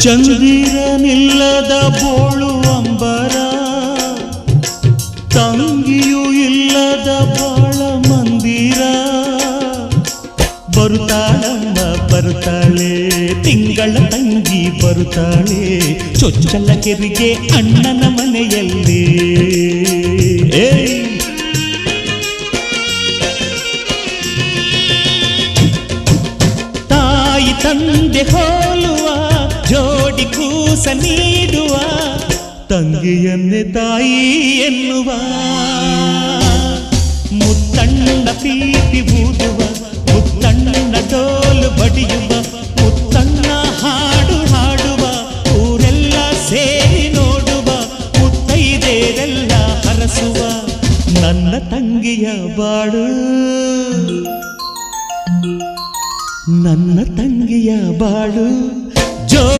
ಚಂದಿರನಿಲ್ಲದ ಬೋಳು ಅಂಬರ, ತಂಗಿಯೂ ಇಲ್ಲದ ಬಾಳ ಮಂದಿರ. ಬರುತ್ತಾಳಮ್ಮ ಬರುತ್ತಾಳೆ, ತಿಂಗಳ ತಂಗಿ ಬರುತ್ತಾಳೆ, ಚೊಚ್ಚಲ ಕೆರಿಗೆ ಅಣ್ಣನ ಮನೆಯಲ್ಲಿ. ತಾಯಿ ತಂದೆ ಹೋಲುವ ಜೋಡಿ ಕೂಸ ನೀಡುವ, ತಂಗಿಯನ್ನೇ ತಾಯಿ ಎನ್ನುವ. ಮುತ್ತಣ್ಣ ಪ್ರೀತಿ ಊದುವ, ಮುತ್ತಣ್ಣ ಡೋಲು ಬಡಿಯುವ, ಮುತ್ತಣ್ಣ ಹಾಡು ಹಾಡುವ, ಊರೆಲ್ಲ ಸೇರಿ ನೋಡುವ, ಮುತ್ತೈದೆರೆಲ್ಲ ಹರಸುವ. ನನ್ನ ತಂಗಿಯ ಬಾಳು, ನನ್ನ ತಂಗಿಯ ಬಾಳು.